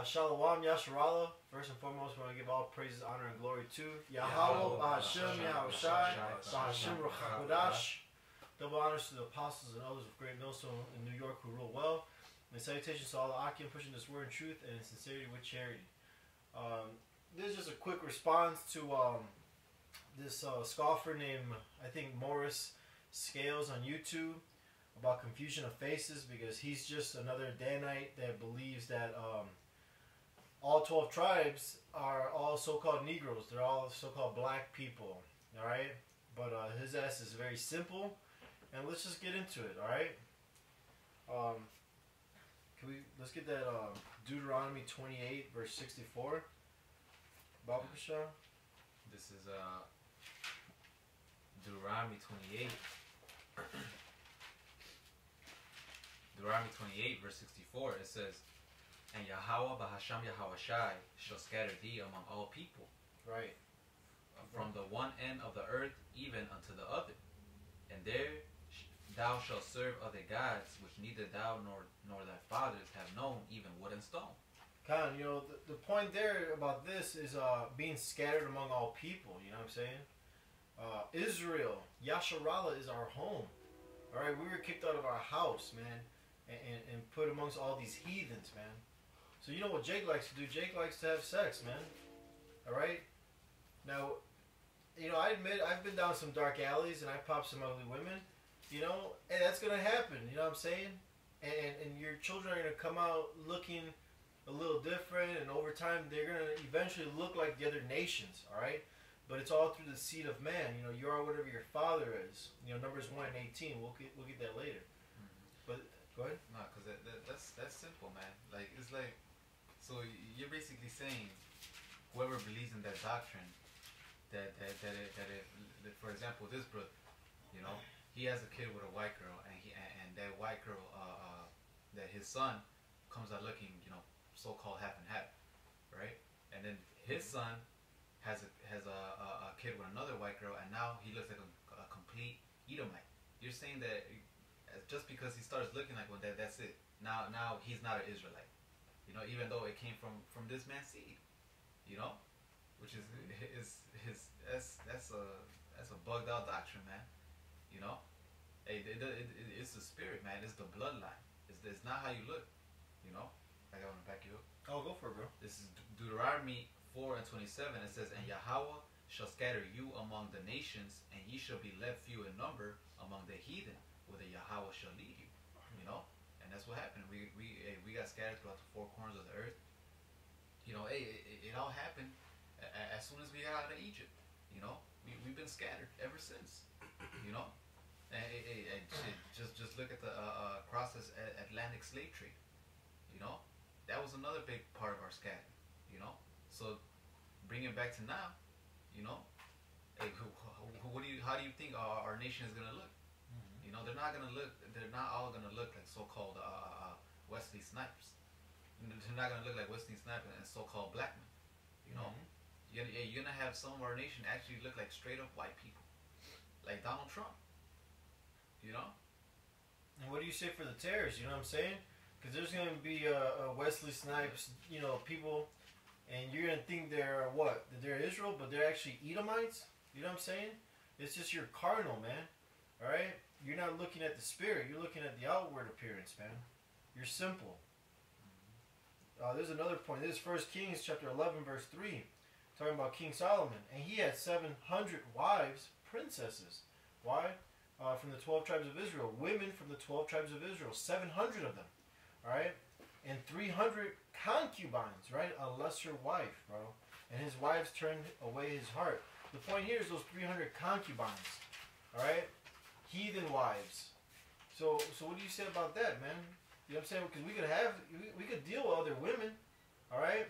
Shalom Yasharallah. First and foremost, we want to give all praises, honor, and glory to Yahweh, Bahashem, Yahushai, Bahashem, Ruach Double honors to the apostles and elders of Great Millstone in New York who rule well. And salutations to all the Akim pushing this word in truth and in sincerity with charity. This is just a quick response to this scoffer named, I think, Morris Scales on YouTube about confusion of faces, because he's just another Danite that believes that all 12 tribes are all so-called Negroes. They're all so-called black people, alright? But his ass is very simple, and let's just get into it, alright? Let's get that Deuteronomy 28 verse 64. Baba Kashan. This is Deuteronomy 28. Deuteronomy 28 verse 64. It says, "And Yahweh Bahasham Yahushai shall scatter thee among all people, Right. from the one end of the earth even unto the other, and there thou shalt serve other gods which neither thou nor thy fathers have known, even wood and stone." Khan, you know, the point there about this is being scattered among all people, you know what I'm saying? Israel, Yasharallah is our home. Alright, we were kicked out of our house, man, and put amongst all these heathens, man. So you know what Jake likes to do? Jake likes to have sex, man. Alright? Now, you know, I admit I've been down some dark alleys and I popped some ugly women. You know, and that's going to happen, you know what I'm saying? And your children are going to come out looking a little different, and over time they're going to eventually look like the other nations, alright? But it's all through the seed of man. You know, you are whatever your father is. You know, Numbers 1 and 18. We'll get that later. But go ahead. No, because that's simple, man. Like, it's like, so you're basically saying whoever believes in that doctrine, that for example, this brother, you know, he has a kid with a white girl, and that white girl, that his son comes out looking, you know, so-called half and half, right? And then his son has a kid with another white girl, and now he looks like a complete Edomite. You're saying that just because he starts looking like one, that's it. Now he's not an Israelite, you know, even though it came from this man's seed, you know, which is that's a bugged out doctrine, man. You know, hey, it's the spirit, man. It's the bloodline. It's not how you look, you know. I want to back you up. Oh, go for it, bro. This is Deuteronomy 4 and 27. It says, "And Yahweh shall scatter you among the nations, and ye shall be left few in number among the heathen, whither Yahweh shall lead you." You know, and that's what happened. We got scattered throughout the four corners of the earth. You know, hey, it all happened as soon as we got out of Egypt. You know, we've been scattered ever since. You know, and just look at the cross-Atlantic slave trade. You know, that was another big part of our scattering. You know, so bring it back to now. You know, hey, how do you think our nation is gonna look? You know, they're not all gonna look like so-called Wesley Snipes. They're not gonna look like Wesley Snipes and so-called black men. You know, you're gonna have some of our nation actually look like straight up white people, like Donald Trump. You know. And what do you say for the terrorists? You know what I'm saying? Because there's going to be a Wesley Snipes, you know, people, and you're going to think they're what? That they're Israel, but they're actually Edomites? You know what I'm saying? It's just your carnal, man. Alright? You're not looking at the spirit. You're looking at the outward appearance, man. You're simple. There's another point. This is 1 Kings chapter 11, verse 3. Talking about King Solomon. And he had 700 wives, princesses. Why? From the 12 tribes of Israel. Women from the 12 tribes of Israel. 700 of them. Alright? And 300 concubines, right? A lesser wife, bro. And his wives turned away his heart. The point here is those 300 concubines. Alright? Heathen wives. So what do you say about that, man? You know what I'm saying? Because we could deal with other women. Alright?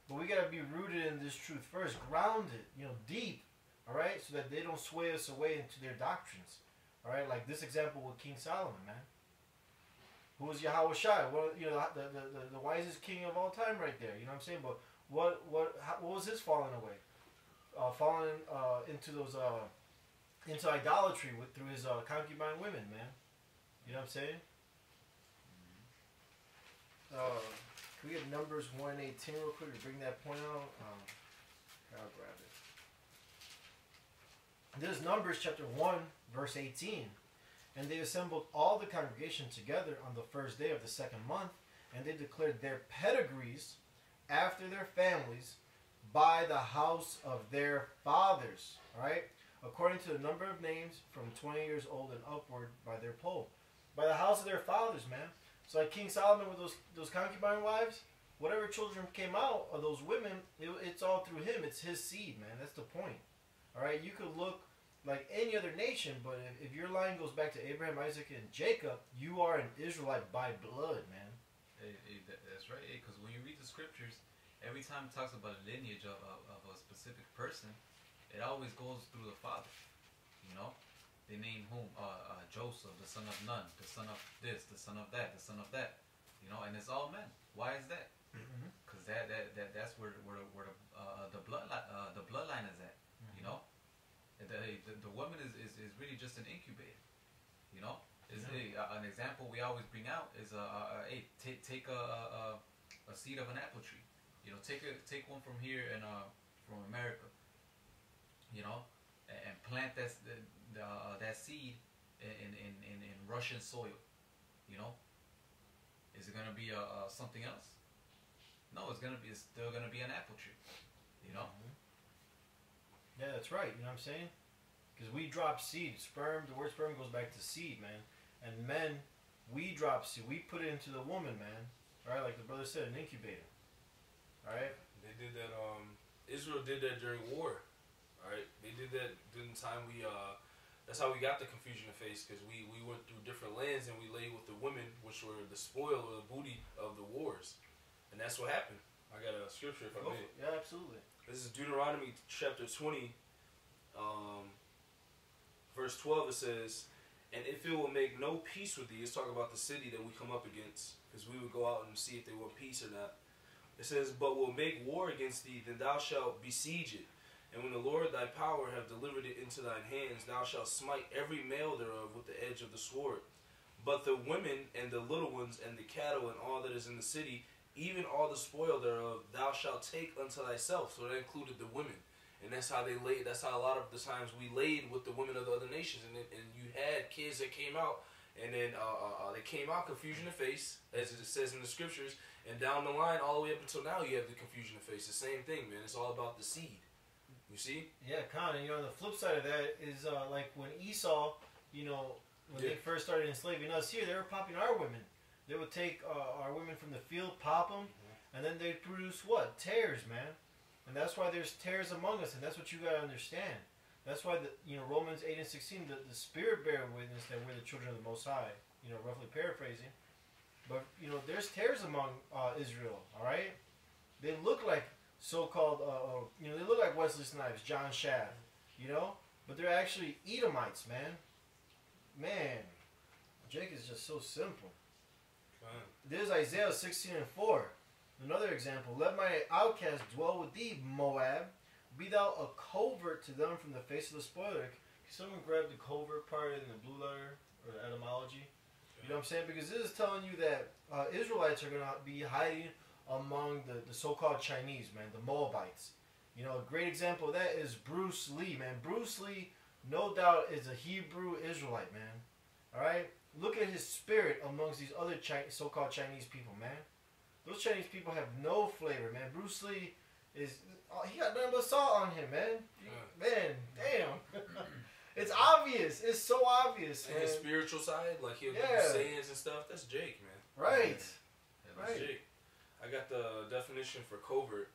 But we gotta be rooted in this truth first. Grounded, you know, deep. Alright? So that they don't sway us away into their doctrines. Alright? Like this example with King Solomon, man. Who was Yahushai? Well, you know, the wisest king of all time, right there. You know what I'm saying? But what was his falling away? Falling into those into idolatry through his concubine women, man. You know what I'm saying? Can we get Numbers 1:18 real quick to bring that point out? I'll grab it. This is Numbers chapter 1, verse 18. And they assembled all the congregation together on the first day of the second month, and they declared their pedigrees after their families by the house of their fathers. Right? According to the number of names from 20 years old and upward by their poll. By the house of their fathers, man. So like King Solomon with those concubine wives, whatever children came out of those women, it's all through him. It's his seed, man. That's the point. All right? You could look like any other nation, but if your line goes back to Abraham, Isaac, and Jacob, you are an Israelite by blood, man. That's right. Because when you read the scriptures, every time it talks about a lineage of a specific person, it always goes through the father. You know? They name whom? Joseph, the son of Nun, the son of this, the son of that, the son of that. You know, and it's all men. Why is that? Because that's where the bloodline is at. You know, the woman is really just an incubator. You know, an example we always bring out is hey, take a seed of an apple tree. You know, take one from here and from America. You know, and plant that seed in Russian soil. You know, is it gonna be something else? No, it's still gonna be an apple tree. You know. Yeah, that's right. You know what I'm saying? Because we drop seed. Sperm. The word sperm goes back to seed, man. And men, we drop seed. We put it into the woman, man. All right, like the brother said, an incubator. All right. They did that. Israel did that during war. All right, they did that during the time we. That's how we got the confusion of face, because we went through different lands and we lay with the women, which were the spoil or the booty of the wars, and that's what happened. I got a scripture if I may. Yeah, absolutely. This is Deuteronomy chapter 20, verse 12. It says, "And if it will make no peace with thee," it's talking about the city that we come up against, because we would go out and see if they want peace or not. It says, "But will make war against thee, then thou shalt besiege it. And when the Lord thy power have delivered it into thine hands, thou shalt smite every male thereof with the edge of the sword. But the women and the little ones and the cattle and all that is in the city, even all the spoil thereof, thou shalt take unto thyself." So that included the women. And that's how they laid. That's how a lot of the times we laid with the women of the other nations. And you had kids that came out, and then they came out confusion of face, as it says in the scriptures. And down the line, all the way up until now, you have the confusion of face. The same thing, man. It's all about the seed. You see? Yeah, Con. And on the flip side of that is like when Esau, when they first started enslaving us here, they were popping our women. They would take our women from the field, pop them, and then they'd produce what? Tares, man. And that's why there's tares among us, and that's what you got to understand. That's why Romans 8:16, the Spirit bear witness that we're the children of the Most High. Roughly paraphrasing. But there's tares among Israel. All right, they look like so-called, they look like Wesley Snipes, John Shaft, but they're actually Edomites, man. Man, Jake is just so simple. There's Isaiah 16:4. Another example. "Let my outcast dwell with thee, Moab. Be thou a covert to them from the face of the spoiler." Can someone grab the covert part in the blue letter or the etymology? You know what I'm saying? Because this is telling you that Israelites are going to be hiding among the so-called Chinese, man, the Moabites. A great example of that is Bruce Lee, man. Bruce Lee, no doubt, is a Hebrew Israelite, man. All right? Look at his spirit amongst these other so-called Chinese people, man. Those Chinese people have no flavor, man. Bruce Lee he got nothing but salt on him, man. Man, damn. It's obvious. It's so obvious, and man. his spiritual side, like he'll do sayings and stuff, that's Jake, man. Right. Yeah, that's Jake. I got the definition for covert.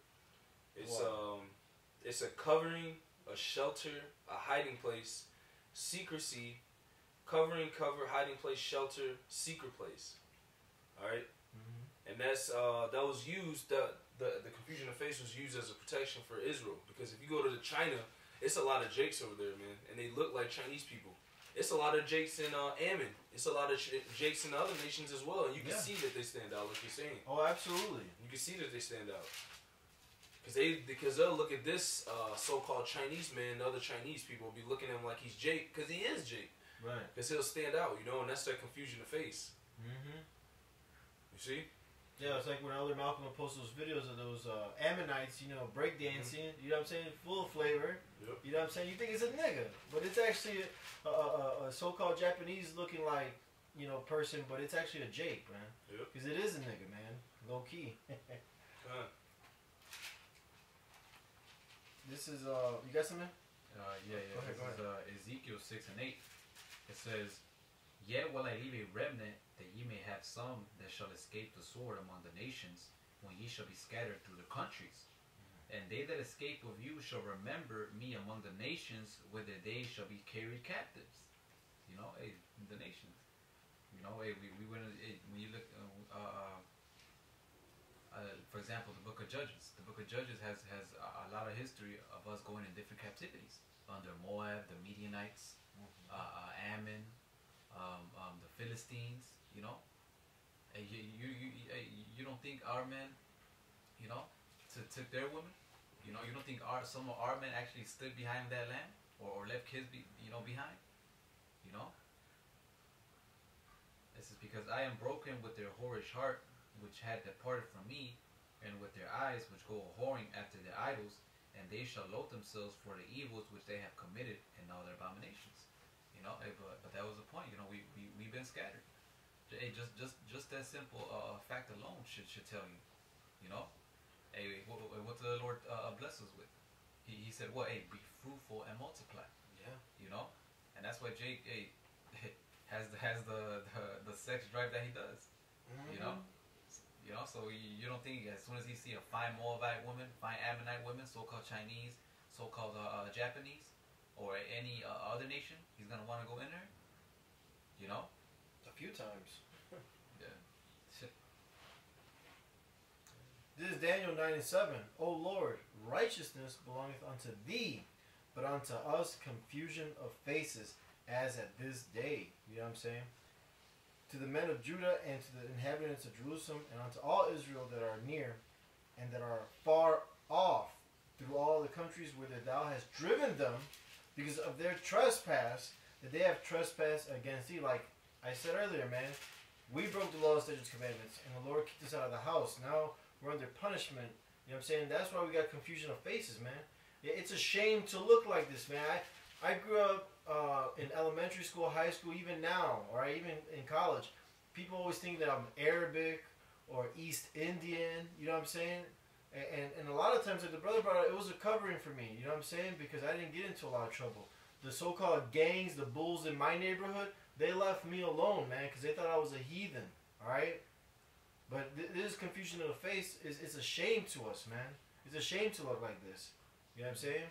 It's a covering, a shelter, a hiding place, secrecy, covering, cover, hiding place, shelter, secret place. All right, and that's that was used. The confusion of face was used as a protection for Israel, because if you go to China, it's a lot of Jakes over there, man, and they look like Chinese people. It's a lot of Jakes in Ammon. It's a lot of Jakes in other nations as well, and you can see that they stand out, like you're saying. Oh, absolutely. You can see that they stand out. Because they'll look at this so-called Chinese man, the other Chinese people will be looking at him like he's Jake, because he is Jake. Right. Because he'll stand out, and that's that confusion of face. You see? Yeah, it's like when Elder Malcolm would post those videos of those Ammonites, you know, breakdancing. You know what I'm saying? Full of flavor. Yep. You know what I'm saying? You think it's a nigga, but it's actually a so-called Japanese looking like, you know, person, but it's actually a Jake, man. Yep. Because it is a nigga, man. Low key. This is you got something? Yeah. Go ahead, This is Ezekiel 6 and 8. It says, "Yet will I leave a remnant, that ye may have some that shall escape the sword among the nations, when ye shall be scattered through the countries. And they that escape of you shall remember me among the nations, whither they shall be carried captives." You know, hey, the nations. You know, hey, we went. When you look, for example, the Book of Judges. The Book of Judges has a lot of history of us going in different captivities under Moab, the Midianites, Ammon, the Philistines. You know, and you don't think our men, you know, took their women? You know, you don't think some of our men actually stood behind that land or left kids behind? You know? This is because I am broken with their whorish heart, which had departed from me, and with their eyes which go whoring after their idols, and they shall loathe themselves for the evils which they have committed and all their abominations. You know, but that was the point. You know, we've been scattered. Hey, just that simple fact alone should tell you. You know, hey, what the Lord bless us with? He said, "What? Hey, be fruitful and multiply." Yeah. You know, and that's why Jake has the sex drive that he does. You know. You know, so you don't think as soon as he see a fine Moabite woman, fine Ammonite women, so-called Chinese, so-called Japanese, or any other nation, he's gonna want to go in there? You know? A few times. Yeah. This is Daniel 9 and 7. O Lord, righteousness belongeth unto thee, but unto us confusion of faces, as at this day. You know what I'm saying? To the men of Judah and to the inhabitants of Jerusalem, and unto all Israel that are near and that are far off, through all the countries whither thou hast driven them, because of their trespass, that they have trespassed against thee. Like I said earlier, man, we broke the law, statutes, commandments, and the Lord kicked us out of the house. Now we're under punishment. You know what I'm saying? That's why we got confusion of faces, man. It's a shame to look like this, man. I grew up in elementary school, high school, even now, or even in college. People always think that I'm Arabic or East Indian, you know what I'm saying? And a lot of times, like the brother brought it was a covering for me, you know what I'm saying? Because I didn't get into a lot of trouble. The so-called gangs, the bulls in my neighborhood, they left me alone, man, because they thought I was a heathen, all right? But this confusion of the face is a shame to us, man. It's a shame to look like this. You know what I'm saying?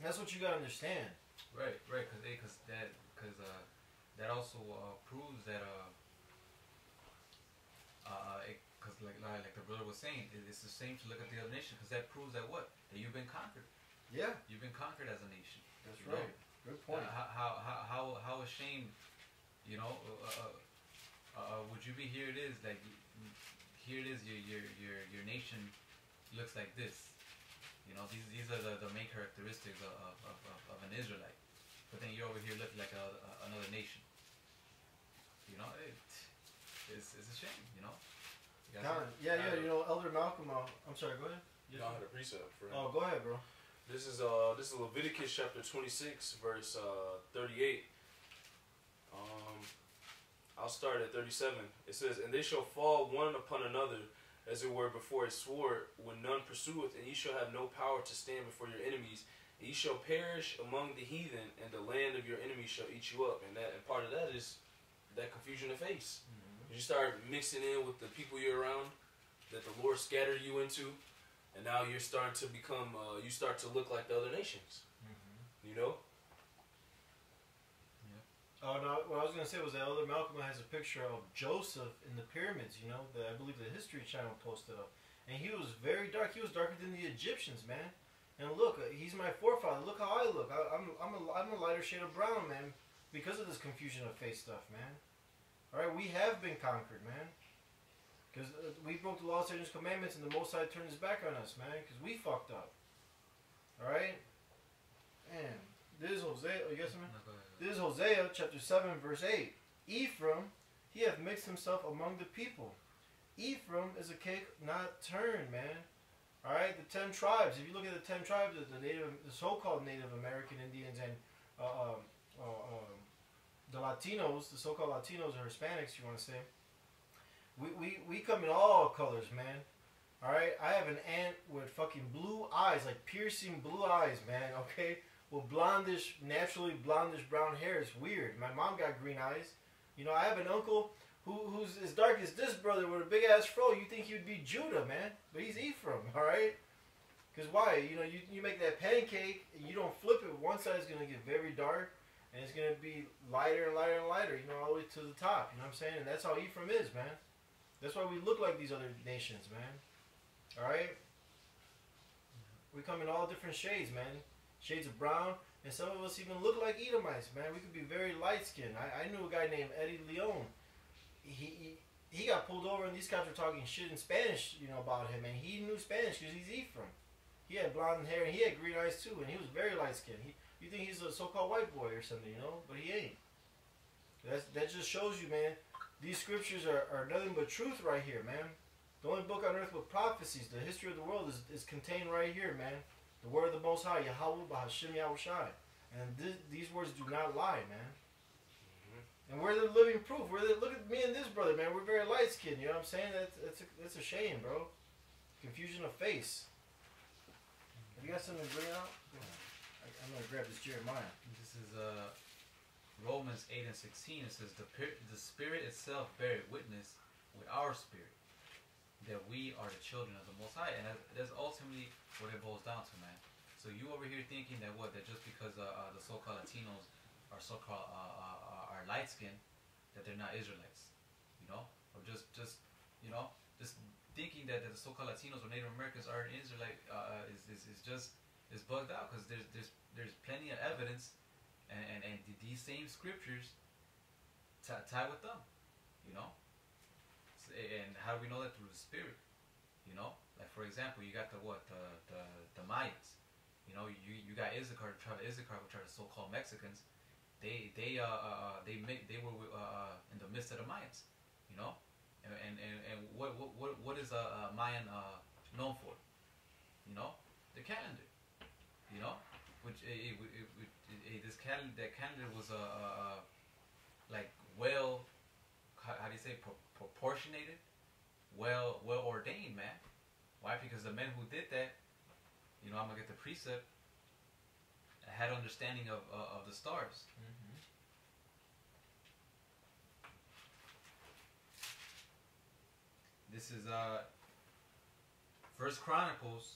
That's what you gotta understand. Right, because that also proves that because like the brother was saying, it's the same to look at the other nation, because that proves that what? That you've been conquered. Yeah, You've been conquered as a nation. that's You right. know? Good point. How ashamed, you know, would you be? Here it is, like here it is. Your nation looks like this. You know, these are the main characteristics of an Israelite. But then you're over here looking like another nation. You know, it's a shame. You know. Yeah. You know, Elder Malcolm. I'm sorry. Go ahead. I had a precept for him. Oh, go ahead, bro. This is Leviticus chapter 26, verse 38. I'll start at 37. It says, "And they shall fall one upon another, as it were before a sword, when none pursueth, and ye shall have no power to stand before your enemies, and ye shall perish among the heathen, and the land of your enemies shall eat you up." And part of that is that confusion of face. Mm-hmm. You start mixing in with the people you're around, that the Lord scattered you into, and now you're starting to become, you start to look like the other nations. Mm-hmm. You know? Oh no! What I was gonna say was that Elder Malcolm has a picture of Joseph in the pyramids. You know, I believe the History Channel posted up, and he was very dark. He was darker than the Egyptians, man. And look, he's my forefather. Look how I look. I'm a lighter shade of brown, man, because of this confusion of face stuff, man. All right, we have been conquered, man. Because we broke the law, statutes, commandments, and the Most High turned his back on us, man. Because we fucked up. All right, man. This is Hosea. You got something? No, go ahead. This is Hosea chapter 7 verse 8. Ephraim, he hath mixed himself among the people, Ephraim is a cake not turned, man. All right, the 10 tribes. If you look at the 10 tribes, the so-called Native American Indians and the Latinos, the so-called Latinos or Hispanics, you want to say, we come in all colors, man. All right, I have an aunt with fucking blue eyes, like piercing blue eyes, man. Okay, with blondish, naturally blondish brown hair. It's weird. My mom got green eyes. You know, I have an uncle who's as dark as this brother with a big ass fro. You think he would be Judah, man, but he's Ephraim. All right. Because why? You know, you make that pancake and you don't flip it. One side is gonna get very dark, and it's gonna be lighter and lighter and lighter. You know, all the way to the top. You know what I'm saying? And that's how Ephraim is, man. That's why we look like these other nations, man. All right. We come in all different shades, man. Shades of brown, and some of us even look like Edomites, man. We could be very light skinned. I knew a guy named Eddie Leon. He got pulled over, and these cops were talking shit in Spanish, you know, about him, and he knew Spanish because he's Ephraim. He had blonde hair, and he had green eyes too, and he was very light skinned. You think he's a so-called white boy or something, you know, but he ain't. That just shows you, man. These scriptures are nothing but truth right here, man. The only book on earth with prophecies, the history of the world is contained right here, man. The word of the Most High, Yahweh Bahashim Yahushai. And these words do not lie, man. And we're the living proof. Look at me and this brother, man. We're very light skinned. You know what I'm saying? That's a shame, bro. Confusion of face. Have you got something to bring out? I'm going to grab this Jeremiah. This is Romans 8 and 16. It says, the Spirit itself beareth witness with our spirit that we are the children of the Most High. And that's ultimately what it boils down to, man. So you over here thinking that that just because the so-called Latinos are so-called are light-skinned, that they're not Israelites, you know? Or just you know, just thinking that the so-called Latinos or Native Americans are an Israelite is bugged out, because there's plenty of evidence and these same scriptures tie with them, you know? And how do we know that? Through the Spirit, you know? Like, for example, you got the Mayans, you know? You got Issachar, the tribe of Issachar, which are the so-called Mexicans. They were in the midst of the Mayans, you know? And what is a Mayan known for? You know, the calendar, you know, which this calendar was like how do you say, proportionated, well ordained, man. Why? Because the men who did that, you know, I'm gonna get the precept, had understanding of the stars. Mm-hmm. This is First Chronicles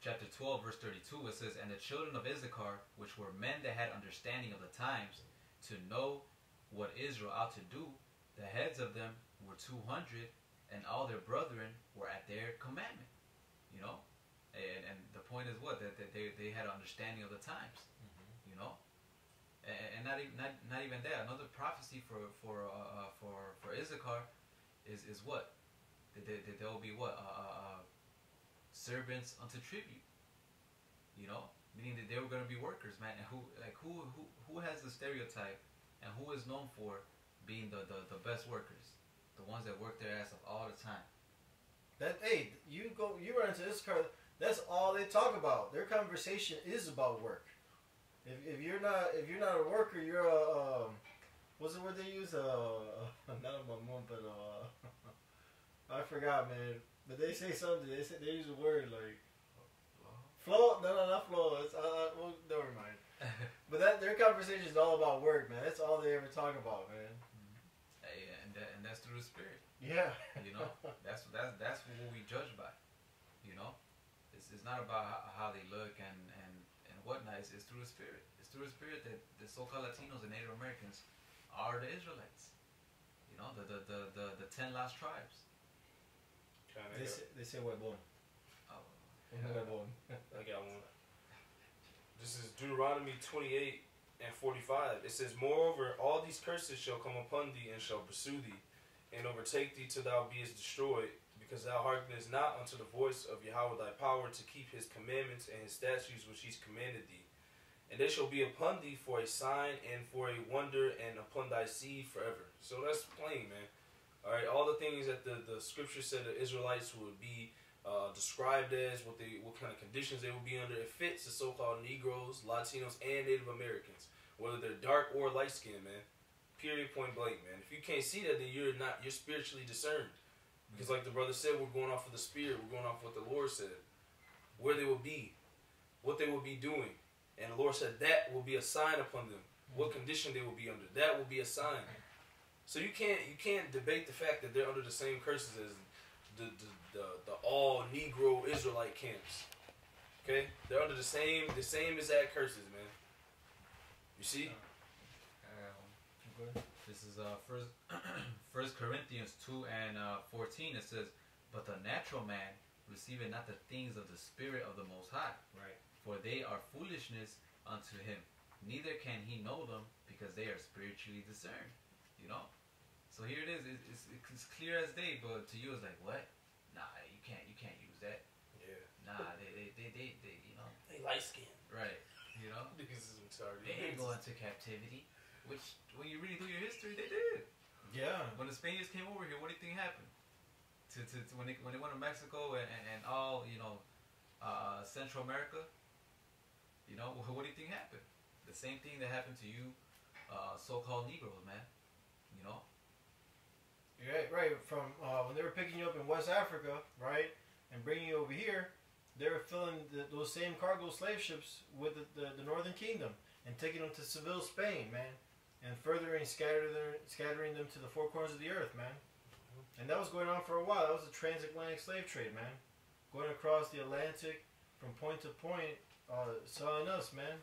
chapter 12 verse 32. It says, and the children of Issachar, which were men that had understanding of the times, to know what Israel ought to do, the heads of them were 200, and all their brethren were at their commandment. You know, and the point is what, that they had understanding of the times. Mm-hmm. You know, and not even that. Another prophecy for Issachar is what, that there will be what, servants unto tribute. You know, meaning that they were going to be workers, man. And who has the stereotype, and who is known for being the best workers, the ones that work their ass off all the time. You run into Issachar, that's all they talk about. Their conversation is about work. If you're not a worker, you're a what's the word they use? Not a mamon, but I forgot, man. But they say something. They use a word like flow. No, not flow. It's well, never mind. But their conversation is all about work, man. That's all they ever talk about, man. Hey, and that's through the Spirit. Yeah. You know, that's what we judge by. You know, it's not about how they look and whatnot. It's through the Spirit. It's through the Spirit that the so-called Latinos and Native Americans are the Israelites. You know, the 10 lost tribes. They say huevón. Oh, Huevón. I got one. This is Deuteronomy 28 and 45. It says, moreover, all these curses shall come upon thee, and shall pursue thee, and overtake thee till thou beest destroyed, because thou hearkenest not unto the voice of Yahweh thy power, to keep his commandments and his statutes which he's commanded thee. And they shall be upon thee for a sign and for a wonder, and upon thy seed forever. So that's plain, man. All right, all the things that the scripture said the Israelites would be described as, what kind of conditions they would be under. It fits the so-called Negroes, Latinos, and Native Americans, whether they're dark or light skinned, man. Period, point blank, man. If you can't see that, then you're spiritually discerned. Because like the brother said, we're going off of the spirit. We're going off what the Lord said. Where they will be, what they will be doing. And the Lord said that will be a sign upon them. What condition they will be under. That will be a sign. So you can't debate the fact that they're under the same curses as the all Negro Israelite camps. Okay? They're under the same exact curses, man. You see? This is First Corinthians 2 and 14. It says, "But the natural man receiveth not the things of the Spirit of the Most High, Right. for they are foolishness unto him. Neither can he know them, because they are spiritually discerned." You know. So here it is. It's clear as day, but to you it's like, what? Nah, you can't use that. Yeah. Nah, they you know. They light skinned. Right. You know. Niggas is retarded. They didn't go into captivity, which when you really do your history, they did. Yeah. When the Spaniards came over here, what do you think happened? To when they went to Mexico and all, you know, Central America, you know, what do you think happened? The same thing that happened to you, so-called Negroes, man. You know. Right. From when they were picking you up in West Africa, right, and bringing you over here, they were filling those same cargo slave ships with the Northern Kingdom and taking them to Seville, Spain, man, and scattering them to the four corners of the earth, man. And that was going on for a while. That was a transatlantic slave trade, man, going across the Atlantic from point to point, selling us, man.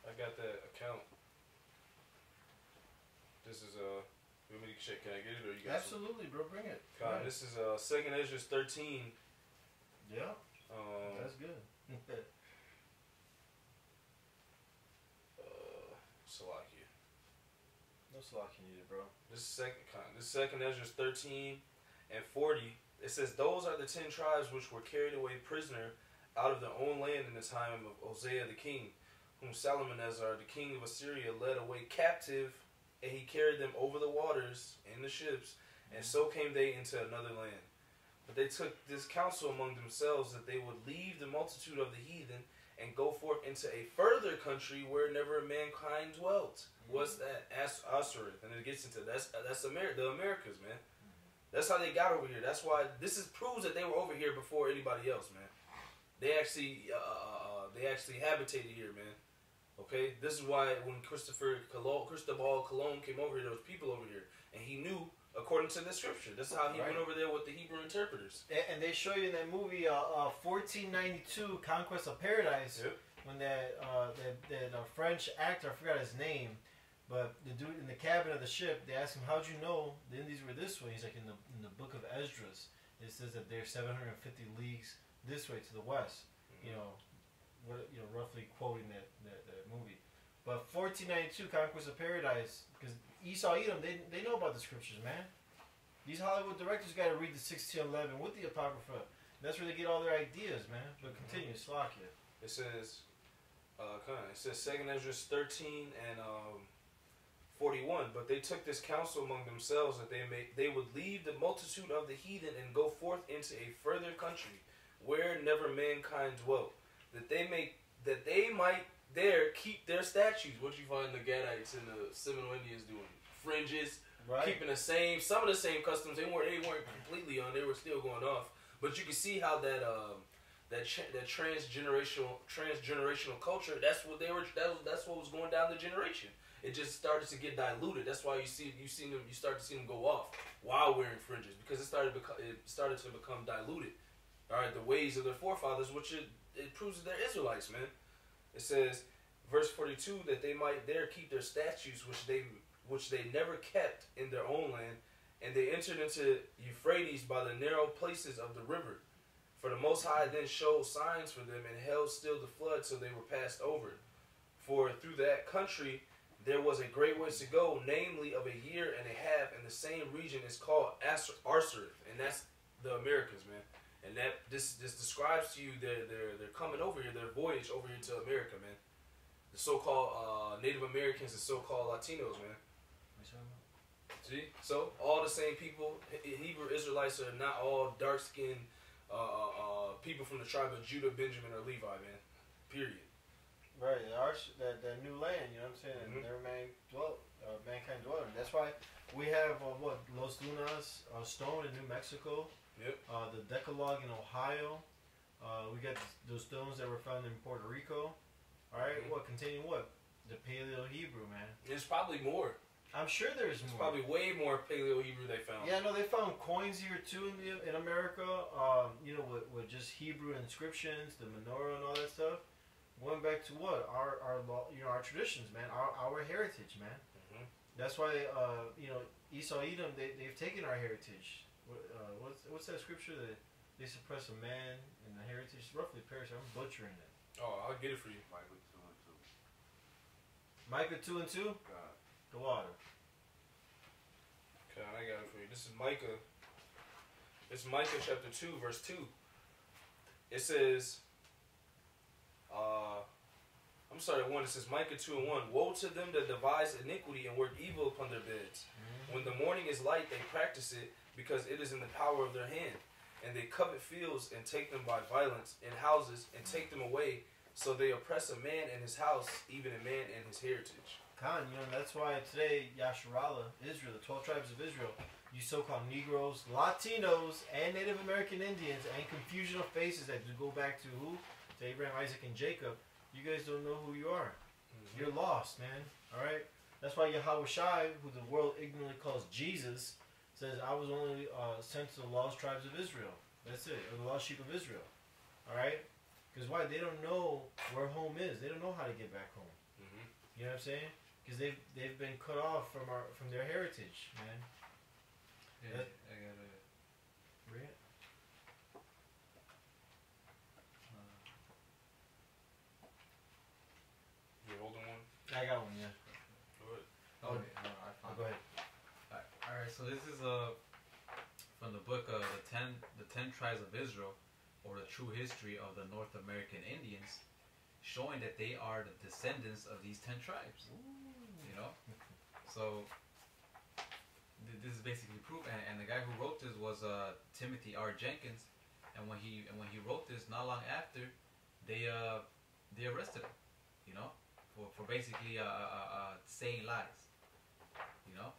I got that account. This is you want me to check? Can I get it, or you got Absolutely, bro. Bring it. God, this is 2nd Ezra 13. Yeah. That's good. Salakia. No slocking needed, bro. This is 2nd Ezra 13 and 40. It says, "Those are the 10 tribes which were carried away prisoner out of their own land in the time of Hosea the king, whom Salmanasar the king of Assyria led away captive, and he carried them over the waters in the ships, and so came they into another land. But they took this counsel among themselves that they would leave the multitude of the heathen and go forth into a further country where never mankind dwelt." What's that? Ashereth. And it gets into that's the Americas, man. That's how they got over here. That's why this proves that they were over here before anybody else, man. They actually habitated here, man. Okay, this is why when Cristobal Colon came over here, there was people over here, and he knew according to the scripture. This is how he went over there with the Hebrew interpreters. And they show you in that movie, 1492, Conquest of Paradise, Yep. when that French actor, I forgot his name, but the dude in the cabin of the ship, they asked him, "How'd you know the Indies were this way?" He's like, in the book of Esdras, it says that they're 750 leagues this way to the west. Mm-hmm. Roughly quoting that movie. But 1492, Conquest of Paradise, because Esau, Edom, they know about the scriptures, man. These Hollywood directors got to read the 1611 with the Apocrypha. That's where they get all their ideas, man. But continue, Slakia. It says, it says 2nd Ezra 13 and 41. "But they took this counsel among themselves that they would leave the multitude of the heathen and go forth into a further country where never mankind dwelt, that they might there keep their statues." What you find the Gadites and the Seminole Indians doing? Fringes, Right. keeping some of the same customs. They weren't completely on. They were still going off. But you can see how that transgenerational culture. That's what That's what was going down the generation. It just started to get diluted. That's why you start to see them go off while wearing fringes, because it started to become diluted. All right, the ways of their forefathers, which it proves that they're Israelites, man. It says, verse 42, that they might there keep their statutes, which they never kept in their own land, and they entered into Euphrates by the narrow places of the river. For the Most High then showed signs for them, and held still the flood, so they were passed over. For through that country there was a great ways to go, namely of a year and a half, and the same region is called Arsareth, and that's the Americas, man. And that this describes to you they're coming over here, their voyage over here to America, man. The so-called Native Americans and so-called Latinos, man. See, so all the same people. Hebrew Israelites are not all dark skinned people from the tribe of Judah, Benjamin, or Levi, man. Period. Right, that new land, you know what I'm saying? And their mankind dwelling. That's why we have Los Lunas stone in New Mexico. Yep. The Decalogue in Ohio. We got those stones that were found in Puerto Rico. All right, containing what? The Paleo Hebrew, man. There's probably more. I'm sure there's more. Probably way more Paleo Hebrew they found. Yeah, no, they found coins here too in America. With just Hebrew inscriptions, the menorah and all that stuff. Going back to what our traditions, man, our heritage, man. Mm-hmm. That's why Esau Edom they've taken our heritage. What's that scripture that they suppress a man and the heritage? It's roughly Paris. I'm butchering it. Oh, I'll get it for you. Micah 2 and 2. God. The water. Okay, I got it for you. This is Micah. It's Micah chapter 2, verse 2. It says, I'm sorry, 1. It says Micah 2 and 1. Woe to them that devise iniquity and work evil upon their beds. When the morning is light, they practice it, because it is in the power of their hand. And they covet fields and take them by violence, and houses and take them away. So they oppress a man and his house, even a man and his heritage. Khan, that's why today Yasharallah, Israel, the 12 tribes of Israel, you so-called Negroes, Latinos, and Native American Indians, and confusion of faces that go back to who? To Abraham, Isaac, and Jacob. You guys don't know who you are. You're lost, man. All right. That's why Yahweh Shai, who the world ignorantly calls Jesus, says, "I was only sent to the lost tribes of Israel." That's it, or the lost sheep of Israel. All right. Because why? They don't know where home is. They don't know how to get back home. You know what I'm saying? Because they've been cut off from their heritage, man. Yeah, I got it. Read it. You holding one? I got one, yeah. Go ahead. Oh, wait, no, I found Go ahead. All right, so this is from the book of the 10 Tribes of Israel, or the true history of the North American Indians, showing that they are the descendants of these 10 tribes. You know, so this is basically proof. And the guy who wrote this was Timothy R. Jenkins, and when he wrote this, not long after, they arrested him. You know, for basically saying lies. You know.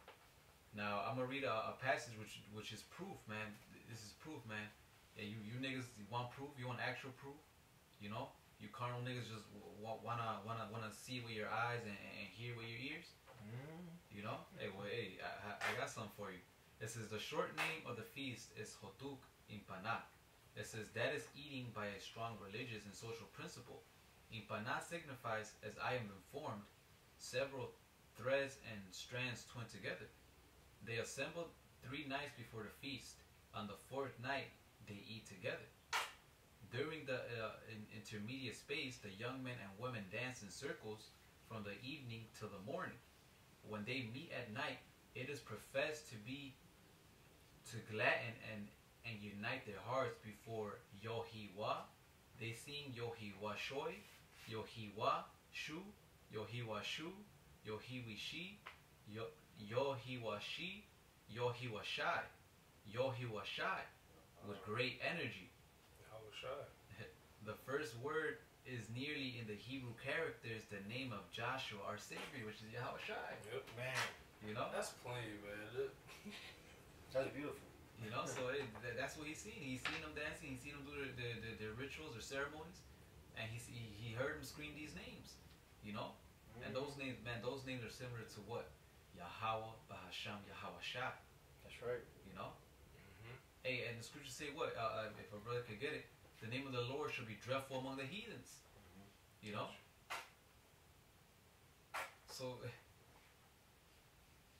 Now I'm gonna read a passage which is proof, man. This is proof, man. Yeah, you niggas want proof. You want actual proof. You know. You carnal niggas just wanna see with your eyes and hear with your ears. You know. Hey, I got something for you. It says the short name of the feast is Hotuk Impanat. It says that is eating by a strong religious and social principle. Impanat signifies, as I am informed, several threads and strands twined together. They assembled 3 nights before the feast. On the 4th night, they eat together. During the intermediate space, the young men and women dance in circles from the evening till the morning. When they meet at night, it is professed to gladden and unite their hearts before Yohiwa. They sing Yohiwa Shoi, Yohiwa Shu, Yohiwa Shu, Yohiwi Shi, Yohiwa Shi, Yohiwa Shai, Yohiwa Shai, with great energy. The first word is nearly in the Hebrew characters the name of Joshua, our Savior, which is Yahweh Shai. Yep. Man, You know? That's plain, man. That's beautiful. You know, so that's what he's seen. He's seen them dancing. He's seen them do their rituals or ceremonies, and he heard them scream these names. You know, and those names, man, those names are similar to what? Yahweh, Bahasham, Yahweh Shai. That's right. You know. Hey, and the scriptures say what? If a brother could get it, the name of the Lord shall be dreadful among the heathens. You know. So,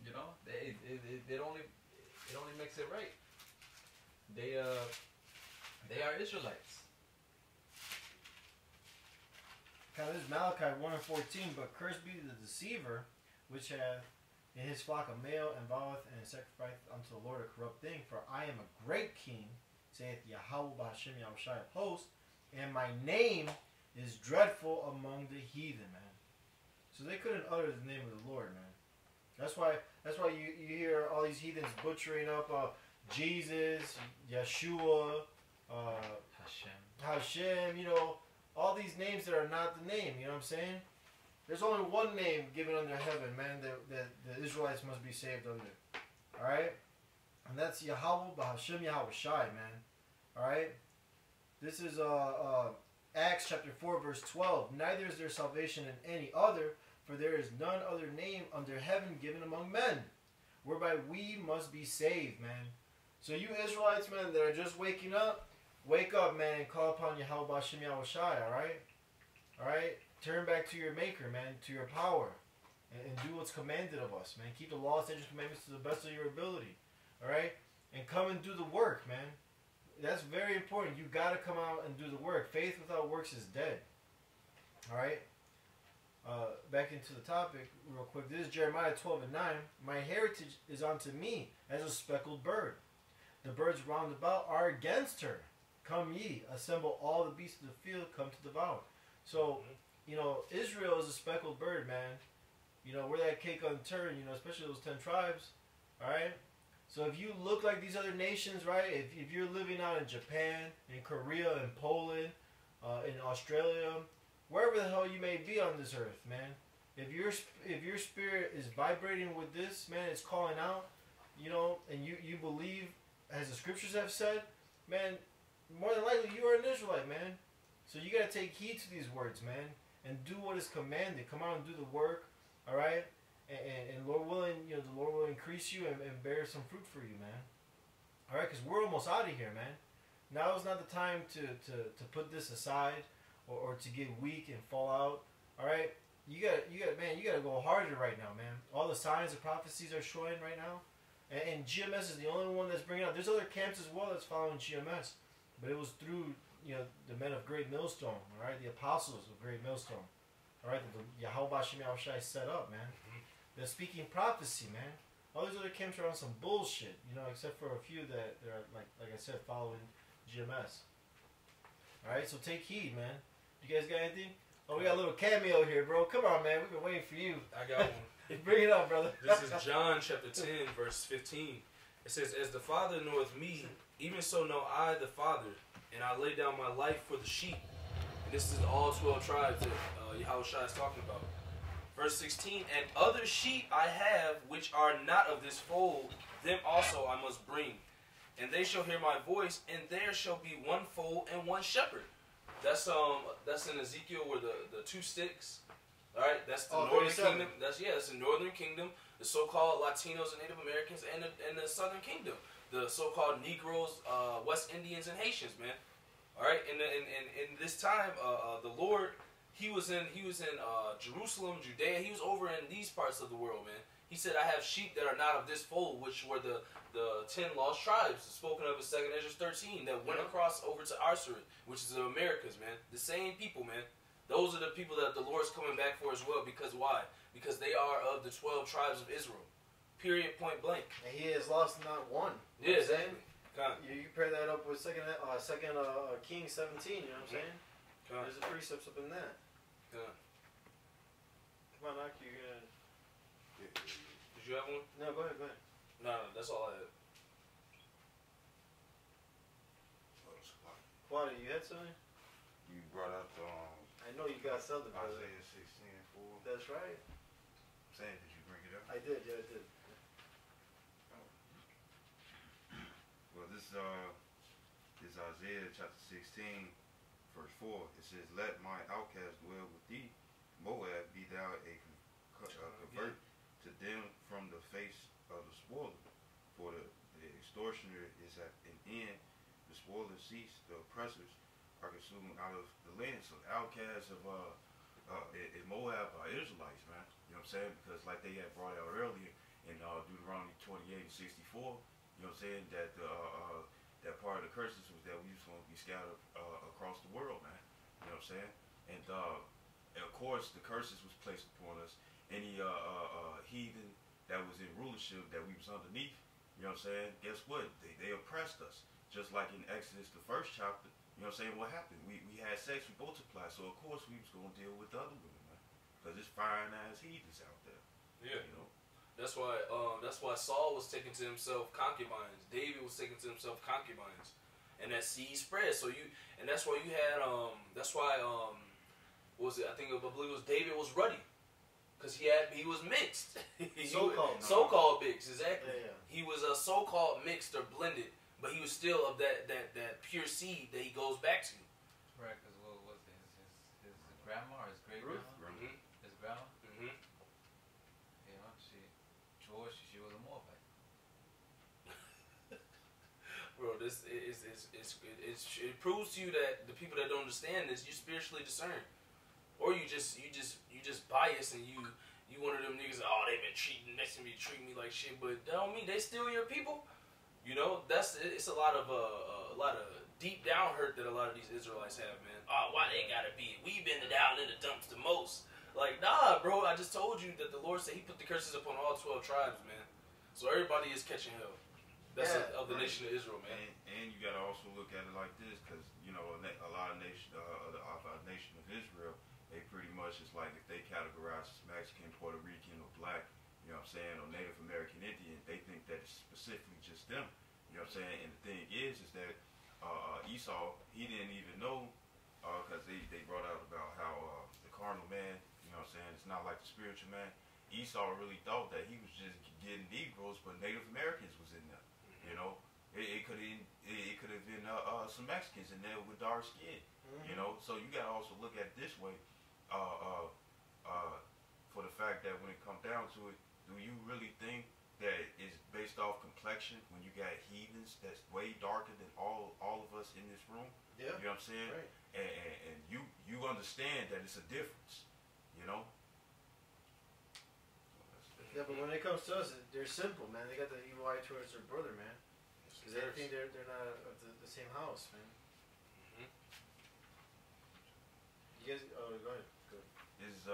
you know, it only makes it right. They are Israelites. Now this is Malachi 1:14, but cursed be the deceiver, which hath in his flock a male, and voweth and sacrificeth unto the Lord a corrupt thing. For I am a great king, saith Yahweh B'Hashem Yahushai of hosts, and my name is dreadful among the heathen, man. So they couldn't utter the name of the Lord, man. That's why you hear all these heathens butchering up Jesus, Yeshua, Hashem, you know, all these names that are not the name, you know what I'm saying? There's only one name given under heaven, man, that the Israelites must be saved under. Alright? And that's Yahweh B'Hashem Yahweh Shai, man. Alright? This is Acts chapter 4, verse 12. Neither is there salvation in any other, for there is none other name under heaven given among men, whereby we must be saved, man. So you Israelites, man, that are just waking up, wake up, man, and call upon Yahweh B'Hashem Yahweh Shai, alright? Alright? Turn back to your maker, man, to your power, and do what's commanded of us, man. Keep the law, statutes, and commandments to the best of your ability, alright? And come and do the work, man. That's very important. You got to come out and do the work. Faith without works is dead, alright? Back into the topic real quick. This is Jeremiah 12 and 9. My heritage is unto me as a speckled bird. The birds round about are against her. Come ye, assemble all the beasts of the field, come to devour. So, you know, Israel is a speckled bird, man. You know, we're that cake unturned, you know, especially those 10 tribes. Alright? So if you look like these other nations, right, if you're living out in Japan, in Korea, in Poland, in Australia, wherever the hell you may be on this earth, man, if your spirit is vibrating with this, man, it's calling out, you know, and you believe, as the scriptures have said, man, more than likely you are an Israelite, man. So you got to take heed to these words, man, and do what is commanded. Come out and do the work, all right? And Lord willing, you know, the Lord will increase you and bear some fruit for you, man. All right, because we're almost out of here, man. Now is not the time to put this aside or to get weak and fall out. All right, you gotta go harder right now, man. All the signs and prophecies are showing right now, and GMS is the only one that's bringing out. There's other camps as well that's following GMS, but it was through, you know, the men of Great Millstone, all right, the apostles of Great Millstone, all right, that the Yahweh B'Hashem Yahweh Shai set up, man. They're speaking prophecy, man. All these other camps are on some bullshit, you know, except for a few that are, like I said, following GMS. All right, so take heed, man. You guys got anything? Oh, we got a little cameo here, bro. Come on, man. We've been waiting for you. I got one. Bring it up, brother. This is John chapter 10, verse 15. It says, as the Father knoweth me, even so know I the Father, and I lay down my life for the sheep. And this is all 12 tribes that Yahweh Shai is talking about. Verse 16, and other sheep I have which are not of this fold, them also I must bring. And they shall hear my voice, and there shall be one fold and one shepherd. That's in Ezekiel where the two sticks. Alright, that's the northern kingdom. That's the northern kingdom, the so-called Latinos and Native Americans, and the southern kingdom. The so-called Negroes, West Indians, and Haitians, man. Alright, and in this time, the Lord, he was in Jerusalem, Judea. He was over in these parts of the world, man. He said, I have sheep that are not of this fold, which were the 10 lost tribes spoken of in 2nd Ezra 13 that went across over to Arsarid, which is the Americas, man. The same people, man. Those are the people that the Lord's coming back for as well. Because why? Because they are of the 12 tribes of Israel. Period, point blank. And he has lost not one. Yeah, exactly. You pair that up with second Kings 17, you know what I'm saying? There's a precepts up in that. Come on, Aki, you're gonna... Did you have one? No, go ahead. No, that's all I had. Quadi, you had something? You brought up I know you got something, brother. Isaiah 16:4. That's right. I'm saying, did you bring it up? I did, yeah, I did. Well, this is Isaiah chapter 16, verse 4. It says, let my outcast dwell with thee, Moab, be thou a convert to them from the face of the spoiler. For the extortioner is at an end, the spoiler cease, the oppressors are consumed out of the land. So the outcasts of in Moab are Israelites, man. You know what I'm saying? Because like they had brought out earlier in Deuteronomy 28 and 64, you know what I'm saying, that that part of the curses was that we was going to be scattered across the world, man. You know what I'm saying? And of course the curses was placed upon us. Any heathen that was in rulership that we was underneath, you know what I'm saying? Guess what? They oppressed us. Just like in Exodus, the 1st chapter, you know what I'm saying? What happened? We had sex, we multiplied. So of course we was going to deal with the other women, man. Because it's fine ass heathens out there. Yeah. You know? That's why Saul was taking to himself concubines. David was taking to himself concubines, and that seed spread. So and that's why you had what was it? I believe it was David was ruddy, because he was mixed. So-called mixed, exactly. Yeah. He was a so-called mixed or blended, but he was still of that pure seed that he goes back to. Right, because what was it? His grandma or his great grandma? Mm-hmm. His grandma? Mm-hmm. You know, she was a Moabite. Bro, it proves to you that the people that don't understand this, you're spiritually discerned, or you just biased and you one of them niggas. Oh, they been treating me like shit, but that don't mean they still your people. You know, it's a lot of deep down hurt that a lot of these Israelites have, man. Oh, why they gotta be? We've been down in the dumps the most. Like, nah, bro. I just told you that the Lord said He put the curses upon all 12 tribes, man. So everybody is catching hell. That's of the nation of Israel, man. And you gotta also look at it like this, because you know a lot of nation of Israel, they pretty much is like if they categorize as Mexican, Puerto Rican, or black, you know what I'm saying, or Native American Indian, they think that it's specifically just them. You know what I'm saying? And the thing is that Esau, he didn't even know, because they brought out about how the carnal man, you know what I'm saying, it's not like the spiritual man. Esau really thought that he was just getting Negroes, but Native Americans was in there. You know, it could have been some Mexicans in there with dark skin. You know, so you gotta also look at it this way. For the fact that when it comes down to it, do you really think that it's based off complexion when you got heathens that's way darker than all of us in this room? Yeah. You know what I'm saying? Right. And you understand that it's a difference. You know. Yeah, but when it comes to us, they're simple, man. They got the evil eye towards their brother, man. Because they think they're not of the same house, man. Mm-hmm. You guys, go ahead. Go ahead. This is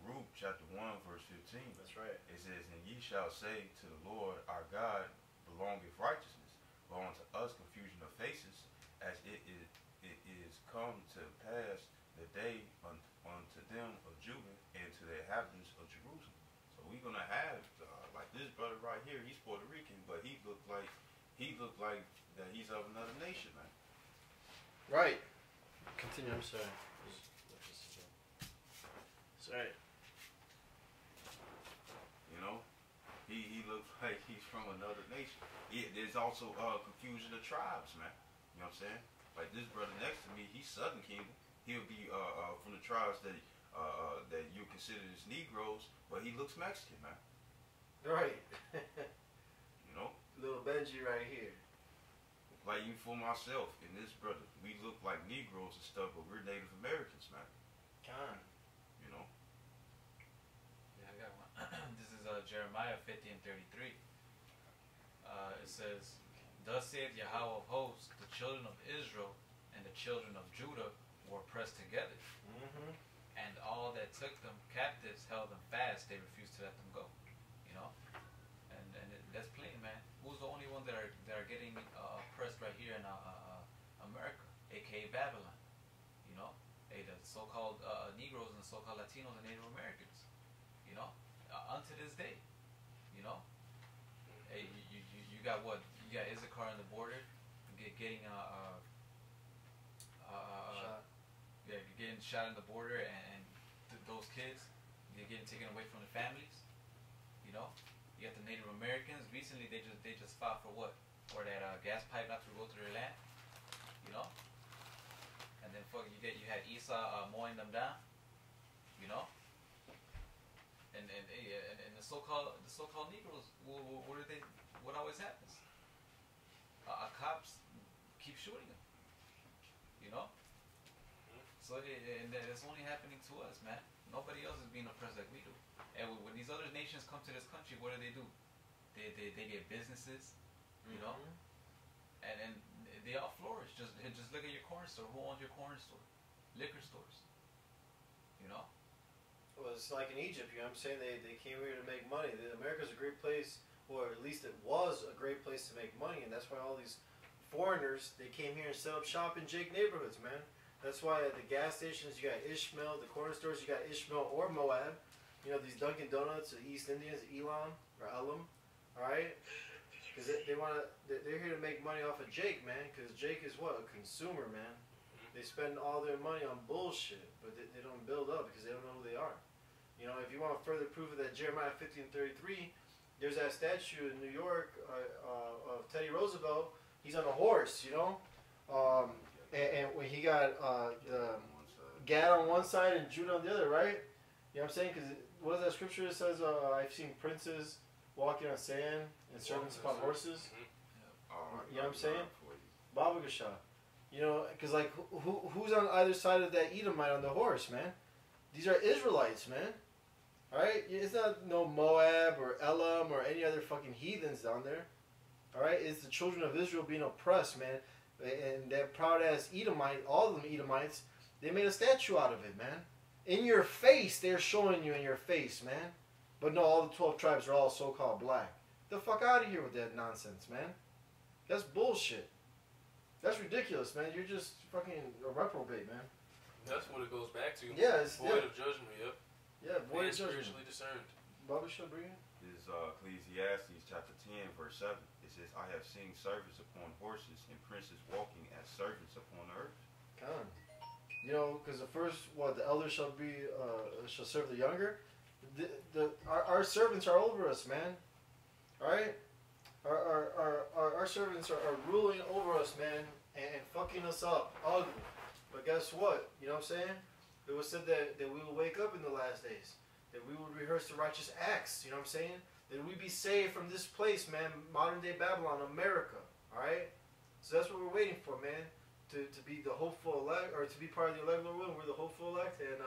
Ruth chapter 1 verse 15. That's right. It says, "And ye shall say to the Lord our God belongeth righteousness, but unto us confusion of faces, as it is come to pass the day unto them of Judah and to the inhabitants of Jerusalem." So we're gonna have like this brother right here. He's Puerto Rican, but he looked like that he's of another nation, man. Right. Continue. I'm sorry. Sorry. You know, he looks like he's from another nation. There's also confusion of tribes, man. You know what I'm saying? Like this brother next to me, he's Southern Kingdom. He'll be from the tribes that you consider as Negroes, but he looks Mexican, man. Right. You know? Little Benji right here. Like even for myself and this brother, we look like Negroes and stuff, but we're Native Americans, man. Con. You know? Yeah, I got one. This is Jeremiah 50:33. It says, "Thus saith Yahweh of hosts, the children of Israel and the children of Judah were pressed together, and all that took them captives held them fast. They refused to let them go." You know, and that's plain, man. Who's the only one that are getting oppressed right here in America, aka Babylon? You know, the so-called Negroes and the so-called Latinos and Native Americans. You know, unto this day. You know, hey, you got what? You got Issachar on the border, getting Shot. yeah, getting shot on the border, and those kids, they're getting taken away from their families. You know, you got the Native Americans. Recently, they just fought for what? For that gas pipe not to go through their land. You know, and then you had Esau mowing them down. You know, and the so-called Negroes. What always happens? Cops keep shooting them. You know. So and that's only happening to us, man. Nobody else is being oppressed like we do. And when these other nations come to this country, what do? They get businesses, you know, and they all flourish. Just look at your corner store. Who owns your corner store? Liquor stores. You know. Well, it's like in Egypt. You know what I'm saying? They came here to make money. America's a great place, or at least it was a great place to make money, and that's why all these foreigners, they came here and set up shop in Jake neighborhoods, man. That's why at the gas stations you got Ishmael, the corner stores you got Ishmael or Moab. You know, these Dunkin' Donuts, the East Indians, Elam or Elam, all right? Because they want to, they're here to make money off of Jake, man. Because Jake is what? A consumer, man. They spend all their money on bullshit, but they don't build up because they don't know who they are. You know, if you want further proof of that, Jeremiah 15:33, there's that statue in New York of Teddy Roosevelt. He's on a horse, you know? And when he got Gad on one side and Judah on the other, right? You know what I'm saying? Because what is that scripture that says, I've seen princes walking on sand and servants upon horses? You know what I'm saying? Baba Gasha. You know, because like, who's on either side of that Edomite on the horse, man? These are Israelites, man. Alright? It's not no Moab or Elam or any other fucking heathens down there. Alright? It's the children of Israel being oppressed, man. And that proud ass Edomite, all of them Edomites, they made a statue out of it, man. In your face, they're showing you in your face, man. But no, all the 12 tribes are all so-called black. Get the fuck out of here with that nonsense, man. That's bullshit. That's ridiculous, man. You're just fucking a reprobate, man. That's what it goes back to. Yeah, it's void of judgment. Yep. Yeah, void of judgment. Spiritually discerned. Baba should bring it. This is Ecclesiastes chapter 10, verse 7. It says, I have seen servants upon horses and princes walking as servants upon the earth. Come on. You know, because the first, the elders shall serve the younger. Our servants are over us, man. All right? Our servants are ruling over us, man, and fucking us up, ugly. But guess what? You know what I'm saying? It was said that we will wake up in the last days, that we will rehearse the righteous acts. You know what I'm saying? That we be saved from this place, man, modern day Babylon, America. All right? So that's what we're waiting for, man. To be the hopeful elect, or to be part of the elect, Lord willing, we're the hopeful elect, and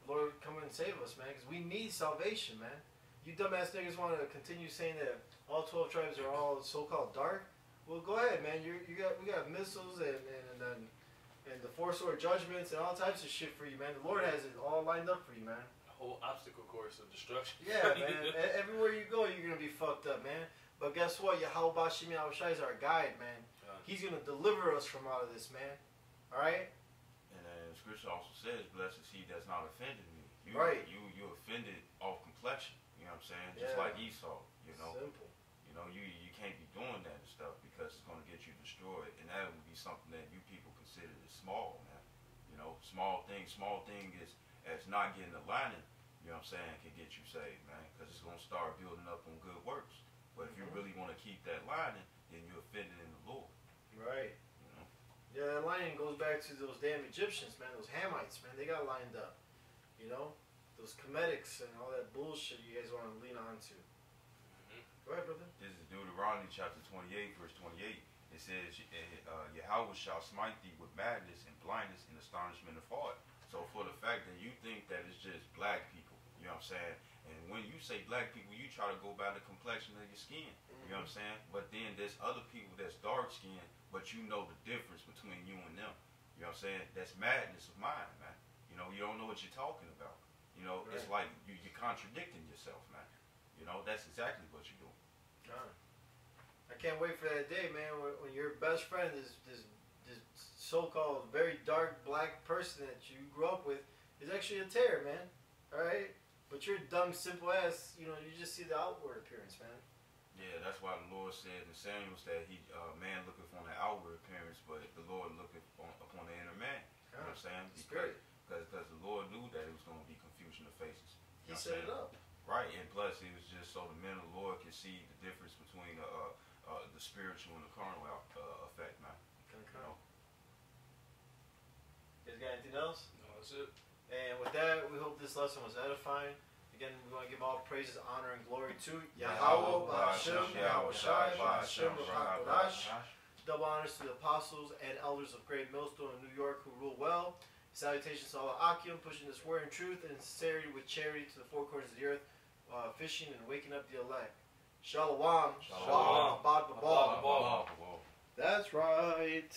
Lord, come and save us, man, because we need salvation, man. You dumbass niggas want to continue saying that all 12 tribes are all so-called dark. Well, go ahead, man. We got missiles and the four-sword judgments and all types of shit for you, man. The Lord has it all lined up for you, man. A whole obstacle course of destruction. Yeah, man. Everywhere you go, you're gonna be fucked up, man. But guess what? Yahweh Bashim Yahushai is our guide, man. He's gonna deliver us from all of this, man. All right. And the scripture also says, "Blessed is he that's not offended me." You offended off complexion. You know what I'm saying? Just like Esau. You know. Simple. You know, you can't be doing that and stuff because it's gonna get you destroyed, and that would be something that you people consider as small, man. You know, small thing is as not getting the lining. You know what I'm saying? Can get you saved, man, because it's gonna start building up on good works. But if you really want to keep that lining, then you're offended in the Lord. Right. You know? Yeah, that lining goes back to those damn Egyptians, man. Those Hamites, man. They got lined up. You know? Those Cometics and all that bullshit you guys want to lean on to. Go ahead, brother. This is Deuteronomy chapter 28, verse 28. It says, Yahweh shall smite thee with madness and blindness and astonishment of heart. So for the fact that you think that it's just black people, you know what I'm saying? And when you say black people, you try to go by the complexion of your skin. You know what I'm saying? But then there's other people that's dark skinned, but you know the difference between you and them. You know what I'm saying? That's madness of mine, man. You know, you don't know what you're talking about. You know, It's like you're contradicting yourself, man. You know, that's exactly what you're doing. I can't wait for that day, man, when your best friend is this so-called very dark black person that you grew up with is actually a terror, man. All right? But you're dumb, simple ass, you know, you just see the outward appearance, man. Yeah, that's why the Lord said in Samuel that man looketh on the outward appearance, but the Lord looketh upon the inner man. You know what I'm saying? Because the Lord knew that it was going to be confusion of faces. He set it up. Right, and plus it was just so the men of the Lord could see the difference between the spiritual and the carnal effect, man. You know? You guys got anything else? No, that's it. And with that, we hope this lesson was edifying. Again, we want to give all praises, honor, and glory to Yahweh, Ba'ashem, Yahushai, Ba'ashem, Ruach. Double honors to the apostles and elders of Great Millstone in New York who rule well. Salutations to Allah Akim, pushing this word in truth and sincerity with charity to the four corners of the earth, fishing and waking up the elect. Shalom. Shalom. That's right.